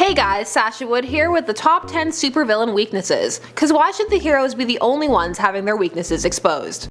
Hey guys, Sasha Wood here with the top 10 supervillain weaknesses, cause why should the heroes be the only ones having their weaknesses exposed?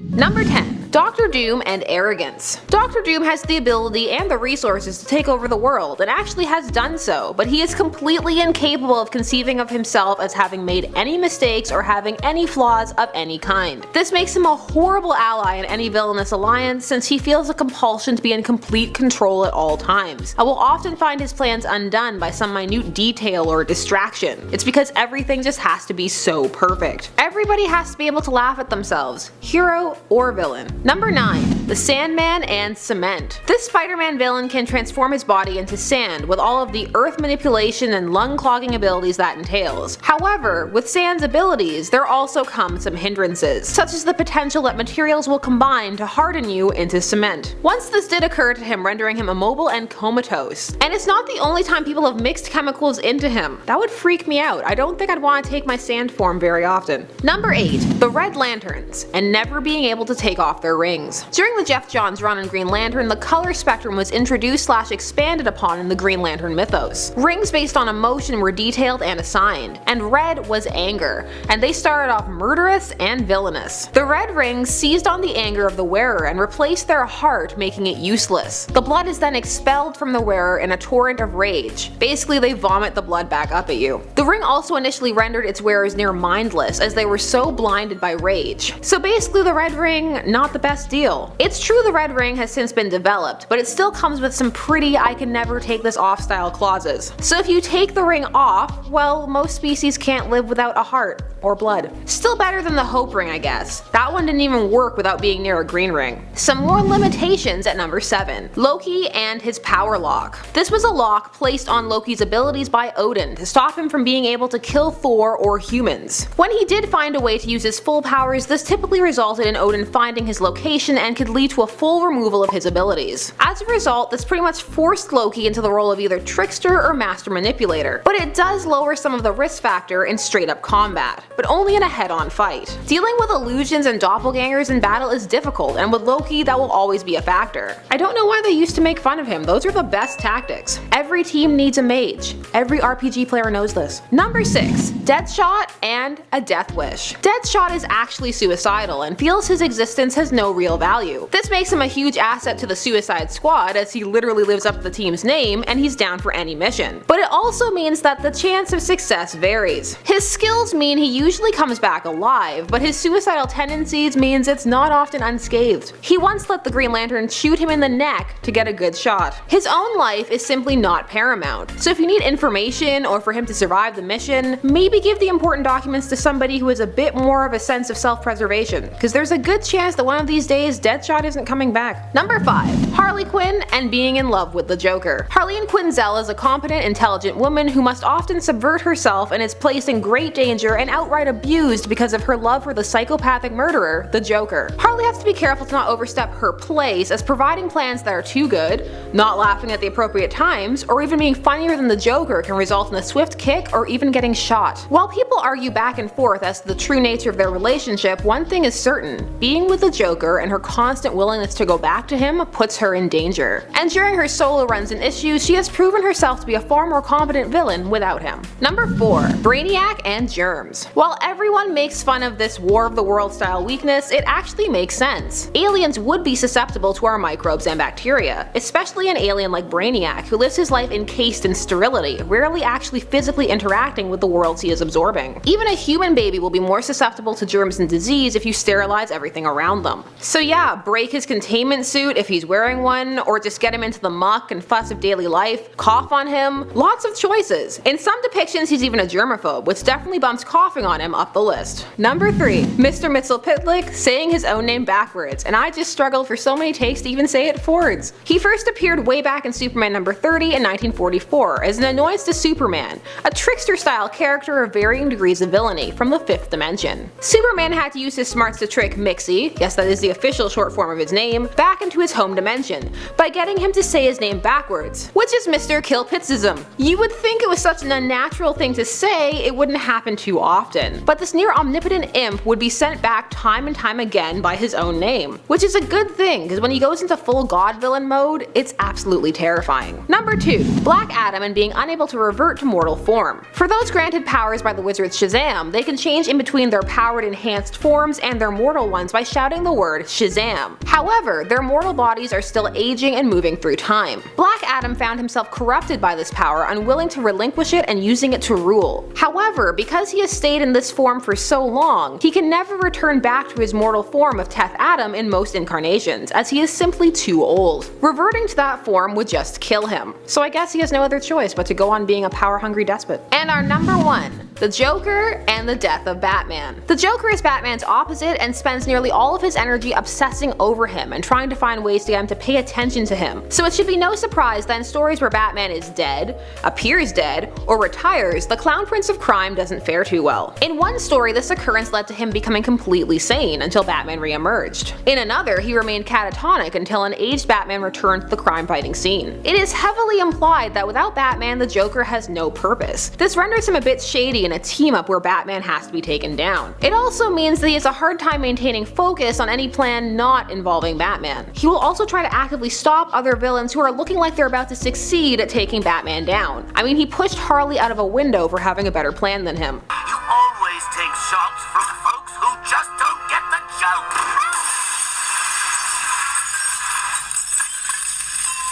Number 10. Dr. Doom and arrogance. Dr. Doom has the ability and the resources to take over the world, and actually has done so, but he is completely incapable of conceiving of himself as having made any mistakes or having any flaws of any kind. This makes him a horrible ally in any villainous alliance, since he feels a compulsion to be in complete control at all times, and will often find his plans undone by some minute detail or distraction. It's because everything just has to be so perfect. Everybody has to be able to laugh at themselves, hero or villain. Number 9. The Sandman and Cement. This Spider-Man villain can transform his body into sand with all of the earth manipulation and lung clogging abilities that entails. However, with Sand's abilities, there also come some hindrances, such as the potential that materials will combine to harden you into cement. Once this did occur to him, rendering him immobile and comatose. And it's not the only time people have mixed chemicals into him. That would freak me out. I don't think I'd want to take my sand form very often. Number 8. The Red Lanterns, and never being able to take off their rings. During the Geoff Johns run on Green Lantern, the color spectrum was introduced/expanded upon in the Green Lantern mythos. Rings based on emotion were detailed and assigned, and red was anger, and they started off murderous and villainous. The red rings seized on the anger of the wearer and replaced their heart, making it useless. The blood is then expelled from the wearer in a torrent of rage. Basically, they vomit the blood back up at you. The ring also initially rendered its wearers near mindless, as they were so blinded by rage. So basically the red ring, not the best deal. It's true the red ring has since been developed, but it still comes with some pretty I can never take this off style clauses. So if you take the ring off, well, most species can't live without a heart or blood. Still better than the hope ring, I guess. That one didn't even work without being near a green ring. Some more limitations at number 7. Loki and his power lock. This was a lock placed on Loki's abilities by Odin to stop him from being able to kill Thor or humans. When he did find a way to use his full powers, this typically resulted in Odin finding his location and could lead to a full removal of his abilities. As a result, this pretty much forced Loki into the role of either trickster or master manipulator, but it does lower some of the risk factor in straight up combat, but only in a head-on fight. Dealing with illusions and doppelgangers in battle is difficult, and with Loki that will always be a factor. I don't know why they used to make fun of him, those are the best tactics. Every team needs a mage. Every RPG player knows this. Number 6. Deadshot and a death wish. Deadshot is actually suicidal and feels his existence has no real value. This makes him a huge asset to the Suicide Squad, as he literally lives up to the team's name and he's down for any mission. But it also means that the chance of success varies. His skills mean he usually comes back alive, but his suicidal tendencies means it's not often unscathed. He once let the Green Lantern shoot him in the neck to get a good shot. His own life is simply not paramount, so if you need information or for him to survive the mission, maybe give the important documents to somebody who has a bit more of a sense of self-preservation, because there's a good chance that one of these days Deadshot isn't coming back. Number 5. Harley Quinn and being in love with the Joker. Harleen Quinzel is a competent, intelligent woman who must often subvert herself and is placed in great danger and outright abused because of her love for the psychopathic murderer, the Joker. Harley has to be careful to not overstep her place, as providing plans that are too good, not laughing at the appropriate times, or even being funnier than the Joker can result in a swift kick or even getting shot. While people argue back and forth as to the true nature of their relationship, one thing is certain: being with the Joker and her constant willingness to go back to him puts her in danger. And during her solo runs and issues, she has proven herself to be a far more competent villain without him. Number 4. Brainiac and germs. While everyone makes fun of this War of the World style weakness, it actually makes sense. Aliens would be susceptible to our microbes and bacteria, especially an alien like Brainiac, who lives his life encased in sterility, rarely actually physically interacting with the worlds he is absorbing. Even a human baby will be more susceptible to germs and disease if you sterilize everything around them. So yeah, break his containment suit if he's wearing one, or just get him into the muck and fuss of daily life, cough on him, lots of choices. In some depictions he's even a germaphobe, which definitely bumps coughing on him up the list. Number 3. Mr. Mxyzptlk saying his own name backwards, and I just struggled for so many takes to even say it forwards. He first appeared way back in Superman number 30 in 1944 as an annoyance to Superman, a trickster style character of varying degrees of villainy from the 5th dimension. Superman had to use his smarts to trick Mixie, yes that is the official official short form of his name, back into his home dimension by getting him to say his name backwards, which is Mr. Kilpitsism. You would think it was such an unnatural thing to say, it wouldn't happen too often, but this near omnipotent imp would be sent back time and time again by his own name, which is a good thing because when he goes into full god villain mode, it's absolutely terrifying. Number 2. Black Adam and being unable to revert to mortal form. For those granted powers by the wizard Shazam, they can change in between their powered enhanced forms and their mortal ones by shouting the word Shazam. However, their mortal bodies are still aging and moving through time. Black Adam found himself corrupted by this power, unwilling to relinquish it and using it to rule. However, because he has stayed in this form for so long, he can never return back to his mortal form of Teth Adam in most incarnations, as he is simply too old. Reverting to that form would just kill him. So I guess he has no other choice but to go on being a power-hungry despot. And our number 1. The Joker and the death of Batman. The Joker is Batman's opposite and spends nearly all of his energy obsessing over him and trying to find ways to get him to pay attention to him. So it should be no surprise that in stories where Batman is dead, appears dead, or retires, the Clown Prince of Crime doesn't fare too well. In one story, this occurrence led to him becoming completely sane until Batman re-emerged. In another, he remained catatonic until an aged Batman returned to the crime-fighting scene. It is heavily implied that without Batman, the Joker has no purpose. This renders him a bit shady in a team-up where Batman has to be taken down. It also means that he has a hard time maintaining focus on any plan not involving Batman. He will also try to actively stop other villains who are looking like they're about to succeed at taking Batman down. I mean, he pushed Harley out of a window for having a better plan than him. You always take shots from folks who just don't get the joke.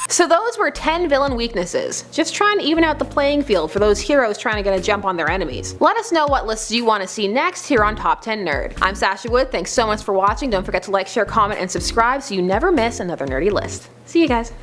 So those were 10 villain weaknesses, just trying to even out the playing field for those heroes trying to get a jump on their enemies. Let us know what lists you want to see next here on Top 10 Nerd. I'm Sasha Wood, thanks so much for watching, don't forget to like, share, comment, and subscribe so you never miss another nerdy list. See you guys!